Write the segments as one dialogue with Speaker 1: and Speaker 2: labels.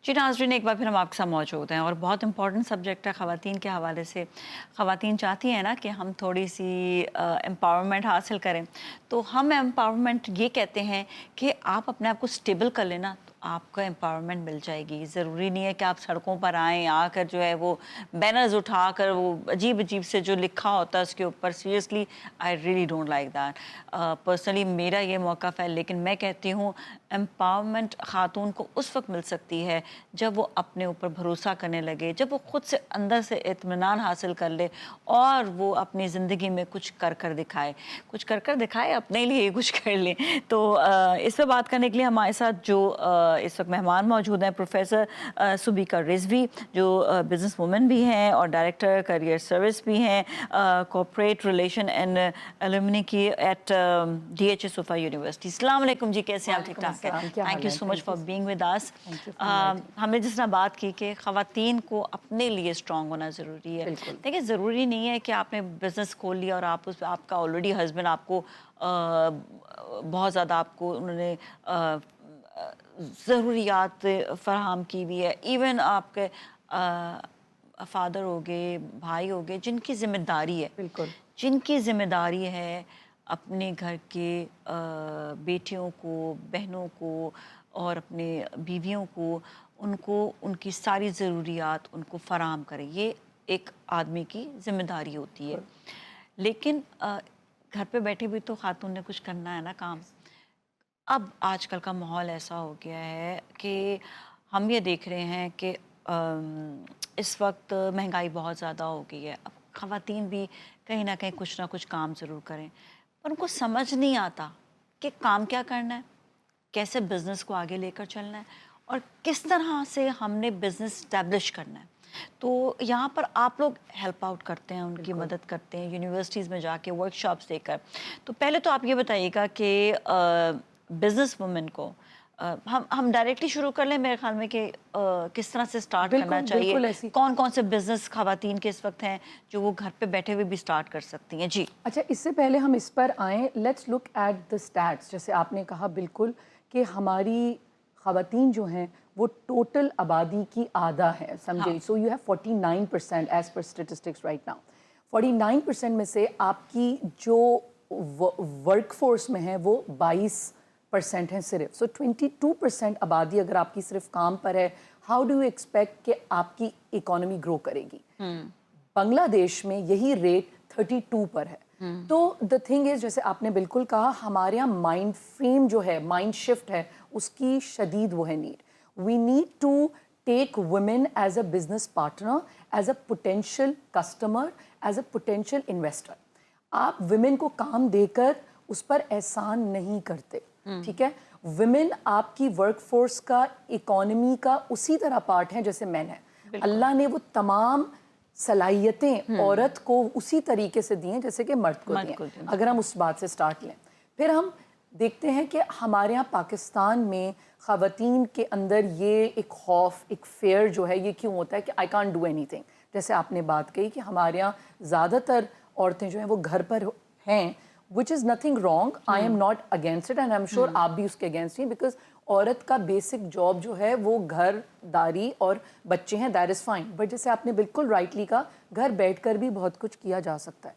Speaker 1: जी नाज़रीन, एक बार फिर हम आपके साथ मौजूद हैं और बहुत इंपॉर्टेंट सब्जेक्ट है ख़वातीन के हवाले से। ख़वातीन चाहती हैं ना कि हम थोड़ी सी एम्पावरमेंट हासिल करें, तो हम एम्पावरमेंट ये कहते हैं कि आप अपने आप को स्टेबल कर लेना तो आपको एम्पावरमेंट मिल जाएगी। ज़रूरी नहीं है कि आप सड़कों पर आएँ, आकर जो है वो बैनर्स उठाकर वो अजीब-अजीब से जो लिखा होता है उसके ऊपर, seriously I really don't like that. Personally मेरा ये मौक़िफ़ है, लेकिन मैं कहती हूँ एम्पावरमेंट ख़ातून को उस वक़्त मिल सकती है जब वो अपने ऊपर भरोसा करने लगे, जब वो खुद से अंदर से इत्मीनान हासिल कर ले और वो अपनी ज़िंदगी में कुछ कर कर दिखाए, अपने लिए ही कुछ कर ले। तो इस पे बात करने के लिए हमारे साथ जो इस वक्त मेहमान मौजूद हैं, प्रोफेसर सुबीका रिजवी, जो बिज़नेस वूमन भी हैं और डायरेक्टर करियर सर्विस भी हैं, कॉर्पोरेट रिलेशन एंड एलुमनी की एट DHA सोफा यूनिवर्सिटी। अस्सलाम वालेकुम जी, कैसे हैं आप? ठीक ठाक है? Thank you so much for being with us. हमने जिस तरह बात की कि ख़वातीन को अपने लिए स्ट्रॉन्ग होना ज़रूरी है। देखिए, ज़रूरी नहीं है कि आपने बिज़नेस खोल लिया और आप उस आपका ऑलरेडी हस्बैंड आपको बहुत ज़्यादा आपको उन्होंने ज़रूरियात फ़राहम की हुई है। इवन आपके फादर हो गए, भाई हो गए, जिनकी ज़िम्मेदारी है, जिनकी ज़िम्मेदारी है अपने घर के बेटियों को, बहनों को और अपने बीवियों को, उनको उनकी सारी ज़रूरियात उनको फ़राहम करें। ये एक आदमी की ज़िम्मेदारी होती है। लेकिन घर पे बैठे भी तो ख़ातून ने कुछ करना है ना काम। अब आजकल का माहौल ऐसा हो गया है कि हम ये देख रहे हैं कि इस वक्त महंगाई बहुत ज़्यादा हो गई है। अब ख़वातीन भी कहीं ना कहीं कुछ ना कुछ काम ज़रूर करें, पर उनको समझ नहीं आता कि काम क्या करना है, कैसे बिज़नेस को आगे लेकर चलना है और किस तरह से हमने बिज़नेस इस्टेब्लिश करना है। तो यहाँ पर आप लोग हेल्प आउट करते हैं, उनकी मदद करते हैं यूनिवर्सिटीज़ में जाके वर्कशॉप्स देकर। तो पहले तो आप ये बताइएगा कि बिज़नेस वुमेन को हम डायरेक्टली शुरू कर लें मेरे ख्याल में कि किस तरह से स्टार्ट करना चाहिए, कौन कौन से बिज़नेस ख़वातीन के इस वक्त हैं जो वो घर पे बैठे हुए भी स्टार्ट कर सकती हैं? जी
Speaker 2: अच्छा, इससे पहले हम इस पर आएँ, let's look at the stats. जैसे आपने कहा बिल्कुल कि हमारी ख़वातीन जो हैं वो टोटल आबादी की आधा है, समझे। So you have 49% as per statistics right now. 49% में से आपकी जो वर्क फोर्स में है वो 22% है सिर्फ। सो 22% आबादी अगर आपकी सिर्फ काम पर है, हाउ डू यू एक्सपेक्ट कि आपकी इकोनॉमी ग्रो करेगी? बांग्लादेश में यही रेट 32 पर है। तो द थिंग इज, जैसे आपने बिल्कुल कहा, हमारे यहाँ माइंड फ्रेम जो है, माइंड शिफ्ट है, उसकी शदीद वो है need. We need to take women as a business partner, as a potential customer, as a potential investor. आप विमेन को काम देकर उस पर एहसान नहीं करते, ठीक है। विमेन आपकी वर्कफोर्स का, इकोनॉमी का उसी तरह पार्ट है जैसे मैन है। अल्लाह ने वो तमाम सलाहियतें औरत को उसी तरीके से दी हैं जैसे कि मर्द को दी हैं। अगर हम उस बात से स्टार्ट लें, फिर हम देखते हैं कि हमारे यहाँ पाकिस्तान में ख़वातीन के अंदर ये एक खौफ, एक फेयर जो है, ये क्यों होता है कि आई कांट डू एनीथिंग। जैसे आपने बात कही कि हमारे यहाँ ज़्यादातर औरतें जो हैं वो घर पर हैं, which is nothing wrong, I am not against it and I am sure आप भी उसके अगेंस्ट हैं, बिकॉज औरत का बेसिक जॉब जो है वो घरदारी और बच्चे हैं, दैट इज़ फाइन। बट जैसे आपने बिल्कुल राइटली कहा, घर बैठकर भी बहुत कुछ किया जा सकता है।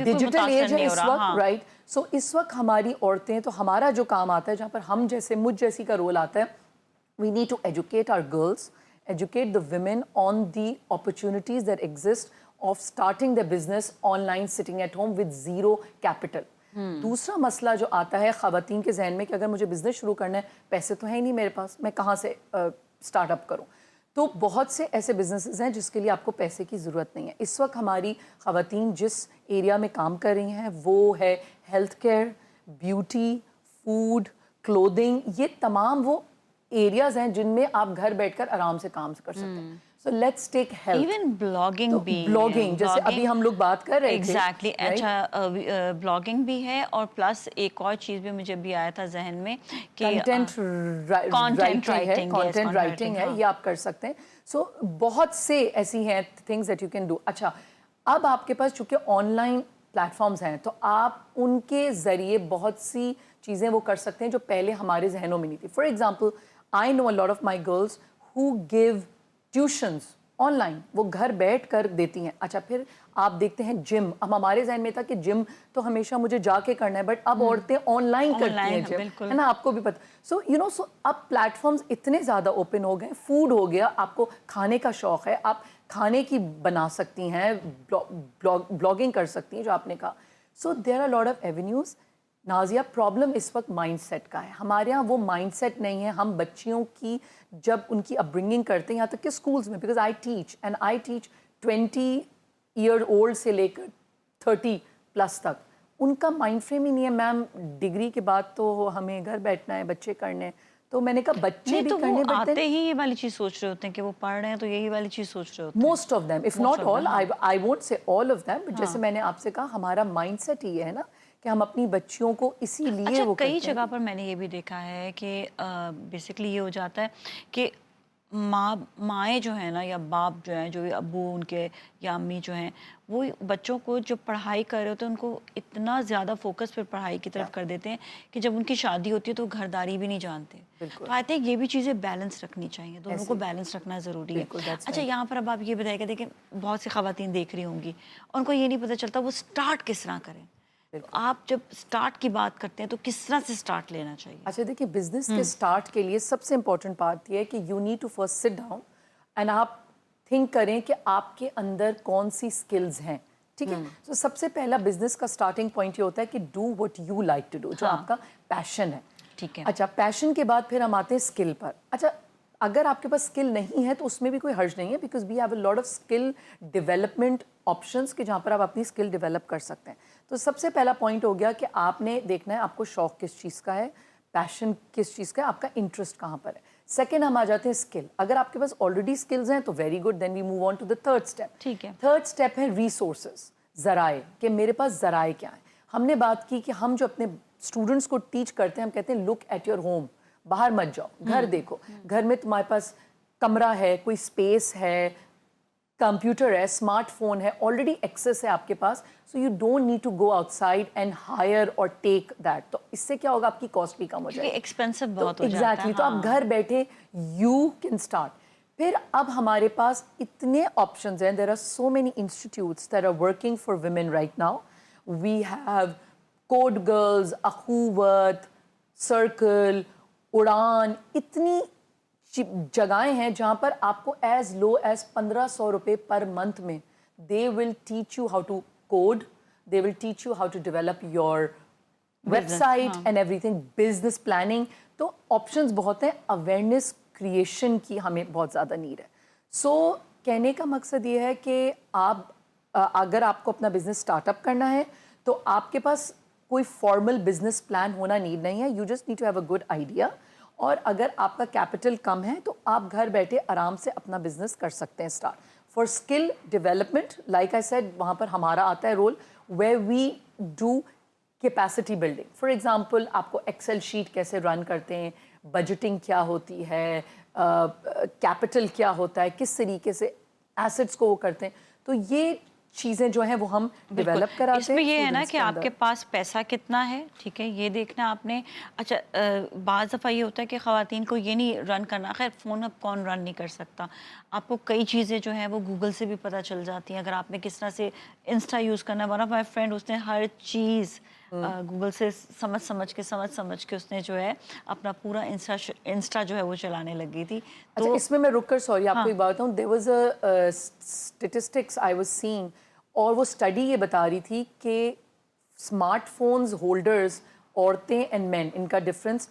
Speaker 2: डिजिटल एज है इस वक्त, राइट। सो इस वक्त हमारी औरतें, तो हमारा जो काम आता है, जहाँ पर हम जैसे मुझ जैसी का रोल आता है, we need to educate our girls, educate the women on the opportunities that exist of starting their business online, sitting at home with zero capital. दूसरा मसला जो आता है ख़वातीन के जहन में कि अगर मुझे बिजनेस शुरू करना है, पैसे तो है ही नहीं मेरे पास, मैं कहाँ से स्टार्टअप करूँ। तो बहुत से ऐसे बिजनेसेस हैं जिसके लिए आपको पैसे की ज़रूरत नहीं है। इस वक्त हमारी ख़वातीन जिस एरिया में काम कर रही हैं वो है health care, beauty, food, clothing. ये तमाम वो एरियाज हैं जिनमें आप घर बैठकर आराम से काम कर सकते हैं। So let's take help.
Speaker 1: Even blogging भी,
Speaker 2: ब्लॉगिंग जैसे अभी हम लोग बात कर रहे थे,
Speaker 1: एग्जैक्टली। अच्छा, ब्लॉगिंग भी है और प्लस एक और चीज़ भी मुझे भी आया था जहन में कि
Speaker 2: कंटेंट राइटिंग है, ये आप कर सकते हैं। सो बहुत से ऐसी हैं things that you can do. अच्छा, अब आपके पास चूंकि ऑनलाइन प्लेटफॉर्म्स हैं तो आप उनके ज़रिए बहुत सी चीज़ें वो कर सकते हैं जो पहले हमारे जहनों में नहीं थी। For example, I know a lot of my girls who give tuitions online, वो घर बैठ कर देती हैं. अच्छा, फिर आप देखते हैं जिम. अब हमारे जहन में था कि जिम तो हमेशा मुझे जाके करना है, बट अब औरतें ऑनलाइन करती हैं जिम, है ना, आपको भी पता. सो यू नो, सो अब प्लेटफॉर्म्स इतने ज़्यादा ओपन हो गए. फूड हो गया, आपको खाने का शौक़ है, आप खाने की बना सकती हैं, ब्लॉगिंग कर सकती हैं, जो आपने कहा. So there are lot of avenues. Nazia, problem इस वक्त माइंडसेट का है. हमारे यहाँ वो माइंडसेट नहीं है. हम बच्चियों की जब उनकी अपब्रिंगिंग करते हैं, यहाँ तक कि स्कूल्स में, बिकॉज आई टीच 20-year-old से लेकर 30+ तक, उनका माइंड फ्रेम ही नहीं है, मैम डिग्री के बाद तो हमें घर बैठना है, बच्चे करने हैं. तो मैंने कहा बच्चे भी
Speaker 1: तो
Speaker 2: करने,
Speaker 1: वो आते ही ये वाली चीज़ सोच रहे होते हैं कि वो पढ़ रहे हैं तो यही वाली चीज़ सोच रहे होते हैं.
Speaker 2: Most of them, if not all, I won't say all of them, जैसे मैंने आपसे कहा, हमारा माइंडसेट ही है ना कि हम अपनी बच्चियों को इसीलिए
Speaker 1: अच्छा,
Speaker 2: वो
Speaker 1: कई जगह पर मैंने ये भी देखा है कि बेसिकली ये हो जाता है कि माएँ जो है ना, या बाप जो हैं, जो अब्बू उनके या अम्मी जो हैं, वो बच्चों को जो पढ़ाई कर रहे होते हैं उनको इतना ज़्यादा फोकस फिर पढ़ाई की तरफ कर देते हैं कि जब उनकी शादी होती है तो घरदारी भी नहीं जानते. तो आई थिंक ये भी चीज़ें बैलेंस रखनी चाहिए, दोनों को बैलेंस रखना ज़रूरी है. अच्छा, यहाँ पर अब आप ये बताइएगा, देखिए बहुत सी ख़वातीन देख रही होंगी, उनको ये नहीं पता चलता वो स्टार्ट किस तरह करें. आप जब स्टार्ट की बात करते हैं तो किस तरह से स्टार्ट लेना चाहिए?
Speaker 2: अच्छा, देखिए, बिजनेस के स्टार्ट के लिए सबसे इम्पोर्टेंट बात यह है कि you need to first sit down and आप थिंक करें कि आपके अंदर कौन सी स्किल्स हैं. ठीक है. तो सबसे पहला बिजनेस का स्टार्टिंग पॉइंट ये होता है कि do what you like to do, जो आपका पैशन है.
Speaker 1: ठीक है.
Speaker 2: अच्छा, पैशन के बाद फिर हम आते हैं स्किल पर. अच्छा, अगर आपके पास स्किल नहीं है तो उसमें भी कोई हर्ज नहीं है, because we have a lot of skill development options के जहाँ पर आप अपनी स्किल डेवलप कर सकते हैं. तो सबसे पहला पॉइंट हो गया कि आपने देखना है आपको शौक किस चीज़ का है, पैशन किस चीज़ का है, आपका इंटरेस्ट कहाँ पर है. सेकेंड हम आ जाते हैं स्किल. अगर आपके पास ऑलरेडी स्किल्स हैं तो very good, then we move on to the third step.
Speaker 1: ठीक है.
Speaker 2: थर्ड स्टेप है रिसोर्सेज, ज़राए, कि मेरे पास ज़राए क्या है. हमने बात की कि हम जो अपने स्टूडेंट्स को टीच करते हैं, हम कहते हैं लुक एट योर होम, बाहर मत जाओ, घर देखो. घर में तुम्हारे पास कमरा है, कोई स्पेस है, कंप्यूटर है, स्मार्टफोन है, ऑलरेडी एक्सेस है आपके पास, so you don't need to go outside and hire और टेक दैट. तो इससे क्या होगा, आपकी कॉस्ट भी कम हो जाएगी,
Speaker 1: एक्सपेंसिव बहुत हो जाता है.
Speaker 2: एग्जैक्टली. तो आप घर बैठे यू कैन स्टार्ट. फिर अब हमारे पास इतने ऑप्शंस हैं. There are so many institutes that are working for women right now. We have Code Girls, Akhuwat, Circle, Udaan, इतनी जगहें हैं जहाँ पर आपको एज लो एज 1500 रुपये पर मंथ में they will teach you how to code, they will teach you how to develop your website and everything, business planning. तो ऑप्शंस बहुत हैं. अवेयरनेस क्रिएशन की हमें बहुत ज़्यादा नीड है. सो कहने का मकसद ये है कि आप अगर आपको अपना बिजनेस स्टार्टअप करना है तो आपके पास कोई फॉर्मल बिजनेस प्लान होना नीड नहीं है. You just need to have a good idea. और अगर आपका कैपिटल कम है तो आप घर बैठे आराम से अपना बिजनेस कर सकते हैं start. For skill development, like I said, वहाँ पर हमारा आता है role, where we do capacity building. For example, आपको एक्सेल शीट कैसे रन करते हैं, बजटिंग क्या होती है, कैपिटल क्या होता है, किस तरीके से एसेट्स को वो करते हैं. तो ये चीज़ें जो हैं वो हम डेवलप कराते हैं.
Speaker 1: इसमें ये है ना कि आपके पास पैसा कितना है, ठीक है, ये देखना आपने. अच्छा, बाज़ दफ़ा ये होता है कि ख़वातीन को ये नहीं रन करना. खैर, फ़ोन अब कौन रन नहीं कर सकता. आपको कई चीज़ें जो हैं वो गूगल से भी पता चल जाती हैं. अगर आपने किस तरह से इंस्टा यूज़ करना है, वन ऑफ माई फ्रेंड, उसने हर चीज़ गूगल से समझ के उसने जो है अपना पूरा इंस्टा जो है वो चलाने लगी थी.
Speaker 2: तो अच्छा, इसमें मैं रुक कर, सॉरी, आपको एक बात बताऊँ. There was a statistics I was seeing, और वो स्टडी ये बता रही थी कि स्मार्टफोन्स होल्डर्स, औरतें एंड मेन, इनका डिफरेंस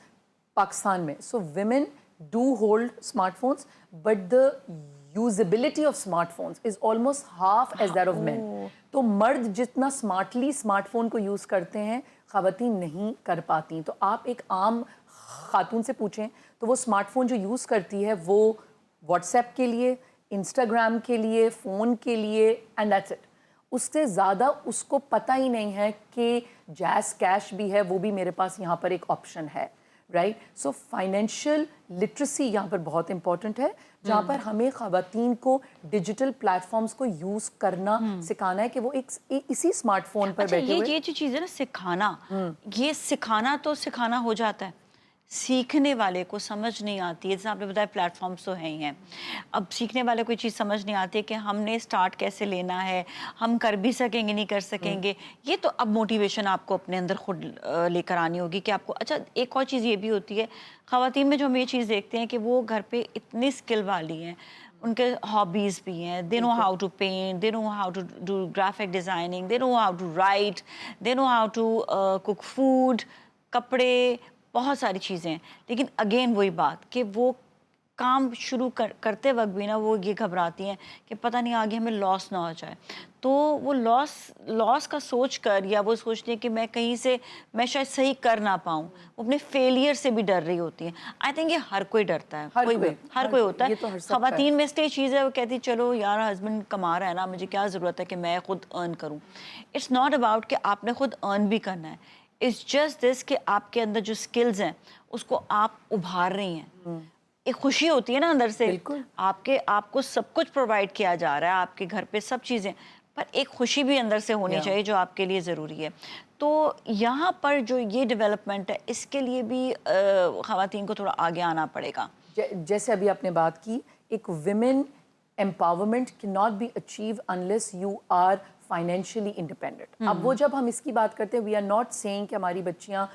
Speaker 2: पाकिस्तान में. So women do hold smartphones, but the usability of smartphones is almost half as that of men. तो मर्द जितना स्मार्टली स्मार्टफोन को यूज़ करते हैं, ख़वातीन नहीं कर पाती. तो आप एक आम खातून से पूछें तो वो स्मार्टफोन जो यूज़ करती है वो व्हाट्सएप के लिए, इंस्टाग्राम के लिए, फ़ोन के लिए, एंड दैट्स इट. उससे ज़्यादा उसको पता ही नहीं है कि जैज़ कैश भी है, वो भी मेरे पास यहाँ पर एक ऑप्शन है. राइट. सो फाइनेंशियल लिटरेसी यहाँ पर बहुत इंपॉर्टेंट है, जहाँ पर हमें ख़वातीन को डिजिटल प्लेटफॉर्म्स को यूज़ करना सिखाना है कि वो एक इसी स्मार्टफोन पर बैठे हुए.
Speaker 1: ये जो चीज़ है ना, सिखाना, ये सिखाना तो सिखाना हो जाता है. सीखने वाले को समझ नहीं आती है, जैसे आपने बताया प्लेटफॉर्म्स तो हैं ही हैं, अब सीखने वाले को ये चीज़ समझ नहीं आती है कि हमने स्टार्ट कैसे लेना है, हम कर भी सकेंगे नहीं कर सकेंगे, ये तो अब मोटिवेशन आपको अपने अंदर खुद लेकर आनी होगी कि आपको। अच्छा, एक और चीज़ ये भी होती है ख़वातीन में, जो हम ये चीज़ देखते हैं कि वो घर पे इतनी स्किल वाली हैं, उनके हॉबीज़ भी हैं, they know how to paint, they know how to do graphic designing, they know how to write, they know how to cook food, कपड़े, बहुत सारी चीज़ें हैं। लेकिन अगेन वही बात कि वो काम शुरू करते वक्त भी ना वो ये घबराती हैं कि पता नहीं आगे हमें लॉस ना हो जाए, तो वो लॉस का सोच कर, या वो सोचती है कि मैं कहीं से मैं शायद सही कर ना पाऊँ, वो अपने फेलियर से भी डर रही होती है। आई थिंक ये हर कोई डरता है, हर कोई होता है। ख़वातीन में से चीज़ है, वो कहती चलो यार हस्बैंड कमा रहा है ना, मुझे क्या ज़रूरत है कि मैं खुद अर्न करूँ। इट्स नॉट अबाउट कि आपने खुद अर्न भी करना है, इट्स जस्ट दिस कि आपके अंदर जो स्किल्स हैं उसको आप उभार रही हैं। एक खुशी होती है ना अंदर से, आपको सब कुछ प्रोवाइड किया जा रहा है, आपके घर पे सब चीज़ें, पर एक खुशी भी अंदर से होनी चाहिए जो आपके लिए ज़रूरी है। तो यहाँ पर जो ये डेवलपमेंट है, इसके लिए भी ख़वातीन को थोड़ा आगे आना पड़ेगा।
Speaker 2: जैसे अभी आपने बात की, एक women empowerment can not be achieve unless you are financially independent. अब वो जब हम इसकी बात करते हैं, वी आर नॉट सेइंग कि हमारी बच्चियां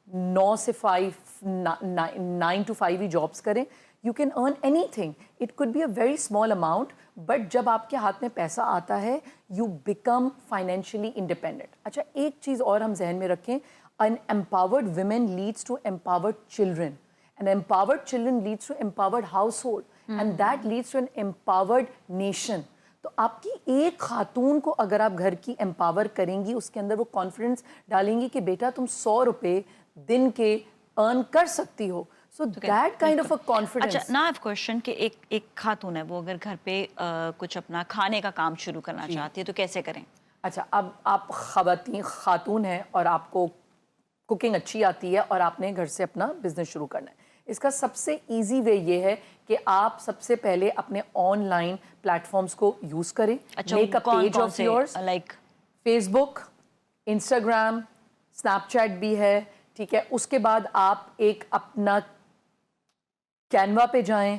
Speaker 2: 9 से 5, 9 to 5 ही जॉब्स करें। You can earn anything, it could be a very small amount, but जब आपके हाथ में पैसा आता है यू बिकम फाइनेंशियली इंडिपेंडेंट। अच्छा, एक चीज़ और हम जहन में रखें, an empowered women leads to empowered children, an empowered children leads to empowered household, and that leads to an empowered nation. तो आपकी एक खातून को अगर आप घर की एम्पावर करेंगी, उसके अंदर वो कॉन्फिडेंस डालेंगी कि बेटा तुम 100 रुपये दिन के अर्न कर सकती हो, so that kind of a confidence.
Speaker 1: अच्छा, ना क्वेश्चन कि एक खातून है, वो अगर घर पे कुछ अपना खाने का काम शुरू करना चाहती है तो कैसे करें?
Speaker 2: अच्छा, अब आप खातून हैं और आपको कुकिंग अच्छी आती है और आपने घर से अपना बिजनेस शुरू करना है, इसका सबसे इजी वे ये है कि आप सबसे पहले अपने ऑनलाइन प्लेटफॉर्म्स को यूज करें। Make a page of yours, like Facebook, Instagram, Snapchat भी है, ठीक है। उसके बाद आप एक अपना कैनवा पे जाएं,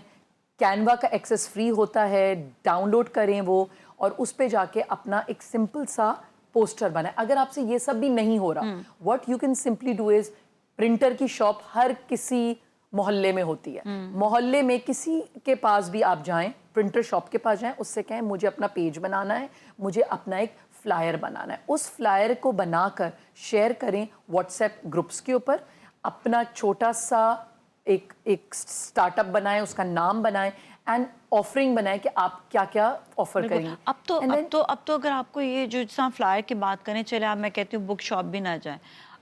Speaker 2: कैनवा का एक्सेस फ्री होता है, डाउनलोड करें वो, और उस पे जाके अपना एक सिंपल सा पोस्टर बनाएं। अगर आपसे ये सब भी नहीं हो रहा, what you can simply do is, printer की शॉप हर किसी मोहल्ले में होती है, मोहल्ले में किसी के पास भी आप जाएं, प्रिंटर शॉप के पास जाएं, उससे कहें मुझे अपना पेज बनाना है, मुझे अपना एक फ्लायर बनाना है। उस फ्लायर को बनाकर शेयर करें व्हाट्सएप ग्रुप्स के ऊपर, अपना छोटा सा एक स्टार्टअप बनाएं, उसका नाम बनाएं, एंड ऑफरिंग बनाएं कि आप क्या क्या ऑफर करेंगे।
Speaker 1: अब तो अगर आपको ये जो जैसा फ्लायर की बात करें, चले आप, मैं कहती हूँ बुक शॉप भी ना जाए,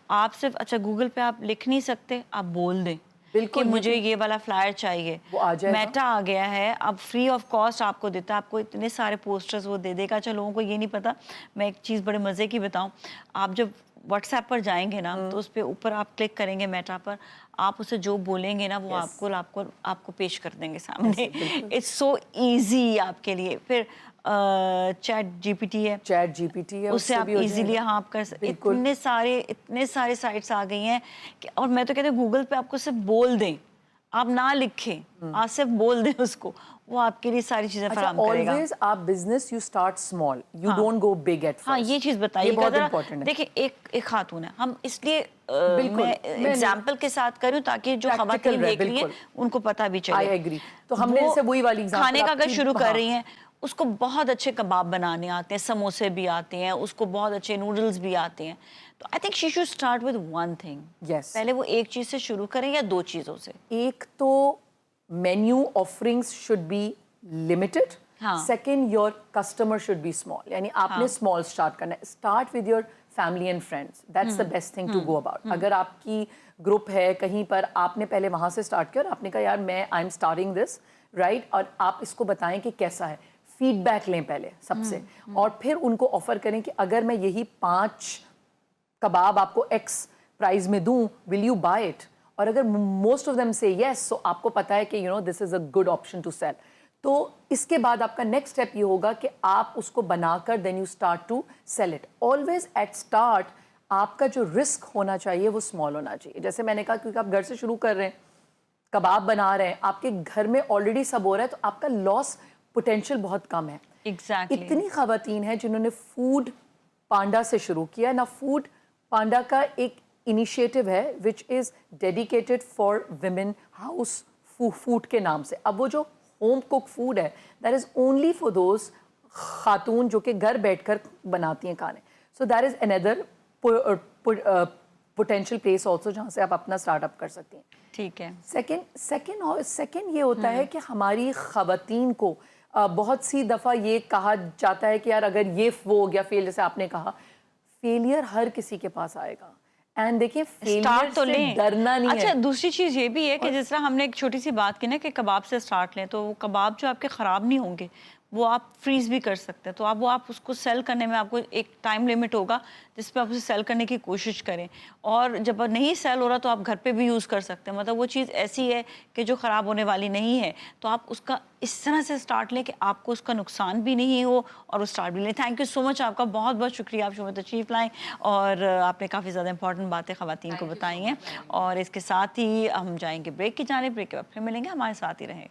Speaker 1: आप सिर्फ, अच्छा गूगल पे आप लिख नहीं सकते, आप बोल दें कि मुझे ये वाला फ्लायर चाहिए, वो आ जाएगा। मेटा आ गया है, अब फ्री ऑफ कॉस्ट आपको देता है, आपको इतने सारे पोस्टर्स वो दे देगा। अच्छा, लोगों को ये नहीं पता, मैं एक चीज़ बड़े मज़े की बताऊं, आप जब व्हाट्सएप पर जाएंगे ना, तो उस पर ऊपर आप क्लिक करेंगे मेटा पर, आप उसे जो बोलेंगे ना वो आपको पेश कर देंगे सामने। इट्स सो ईजी आपके लिए। फिर चैट जीपीटी है, उससे आप इजीली आप कर सकते। इतने सारे साइट्स आ गई हैं कि, और मैं तो कहती हूँ गूगल पे आपको सिर्फ बोल दें, आप ना लिखें, आप सिर्फ बोल दें उसको, वो आपके लिए सारी चीजें फराहम करेगा।
Speaker 2: ऑलवेज आप business you start small, you don't go big at first.
Speaker 1: हाँ, ये चीज बताइए,
Speaker 2: बहुत इंपॉर्टेंट है।
Speaker 1: देखिए, एक खातून है, हम इसलिए मैं एग्जांपल के साथ करूं ताकि जो खवातीन देख रही हैं उनको पता भी चले।
Speaker 2: I agree. तो हमने जैसे वही वाली एग्जांपल,
Speaker 1: खाने का अगर शुरू कर रही हैं, उसको बहुत अच्छे कबाब बनाने आते हैं, समोसे भी आते हैं, उसको बहुत अच्छे नूडल्स भी आते हैं, तो I think she should start with one thing. पहले वो एक चीज से शुरू करें या 2 चीजों से।
Speaker 2: एक तो menu offerings should be limited, second your customer should be small, यानी आपने स्मॉल स्टार्ट करना है। Start with your family and friends, that's the best thing to go about. अगर आपकी ग्रुप है कहीं पर, आपने पहले वहां से स्टार्ट किया और आपने कहा यार मैं I am starting this, right, और आप इसको बताएं कि कैसा है, फीडबैक लें पहले सबसे, और फिर उनको ऑफर करें कि अगर मैं यही 5 कबाब आपको एक्स प्राइस में दूं, विल यू बाय इट? और अगर मोस्ट ऑफ देम से यस, सो आपको पता है कि you know this is a good option to sell. तो इसके बाद आपका नेक्स्ट स्टेप ये होगा कि आप उसको बनाकर then you start to sell it. Always at start آپ کا جو رسک ہونا چاہیے وہ اسمال ہونا چاہیے. جیسے میں نے کہا کیونکہ آپ گھر سے شروع کر رہے ہیں, کباب بنا رہے ہیں, آپ کے گھر میں آلریڈی سب ہو رہا ہے, تو آپ کا لاس پوٹینشیل بہت کم ہے.
Speaker 1: ایگزیکٹلی.
Speaker 2: اتنی خواتین ہیں جنہوں نے فوڈ پانڈا سے شروع کیا نا. فوڈ پانڈا کا ایک انیشیٹو ہے which is dedicated for women House Food کے نام سے. اب وہ جو ہوم کوک فوڈ ہے that is only for those خاتون جو کہ گھر بیٹھ کر بناتی ہیں کھانے. So that is another potential place also جہاں سے آپ اپنا اسٹارٹ اپ کر سکتی ہیں.
Speaker 1: ٹھیک ہے.
Speaker 2: سیکنڈ یہ ہوتا ہے کہ ہماری خواتین کو بہت سی دفعہ یہ کہا جاتا ہے کہ یار اگر یہ وہ ہو گیا فیل, جیسے آپ نے کہا فیلئر ہر کسی کے پاس آئے گا. اینڈ دیکھیں فیلئر
Speaker 1: تو
Speaker 2: سے
Speaker 1: لیں.
Speaker 2: ڈرنا نہیں ہے.
Speaker 1: اچھا دوسری چیز یہ بھی ہے کہ جس طرح ہم نے ایک چھوٹی سی بات کی نا کہ کباب سے اسٹارٹ لیں, تو وہ کباب جو آپ کے خراب نہیں ہوں گے وہ آپ فریز بھی کر سکتے ہیں. تو آپ اس کو سیل کرنے میں آپ کو ایک ٹائم لمٹ ہوگا جس پہ آپ اسے سیل کرنے کی کوشش کریں, اور جب نہیں سیل ہو رہا تو آپ گھر پہ بھی یوز کر سکتے ہیں. مطلب وہ چیز ایسی ہے کہ جو خراب ہونے والی نہیں ہے. تو آپ اس کا اس طرح سے اسٹارٹ لیں کہ آپ کو اس کا نقصان بھی نہیں ہو اور وہ اسٹارٹ بھی لیں. تھینک یو سو مچ, آپ کا بہت بہت شکریہ, آپ شومت تشریف لائیں اور آپ نے کافی زیادہ امپورٹنٹ باتیں خواتین کو بتائی ہیں. اور اس کے ساتھ ہی ہم جائیں گے بریک کی جانب. بریک کے بعد پھر ملیں گے, ہمارے ساتھ ہی رہیں.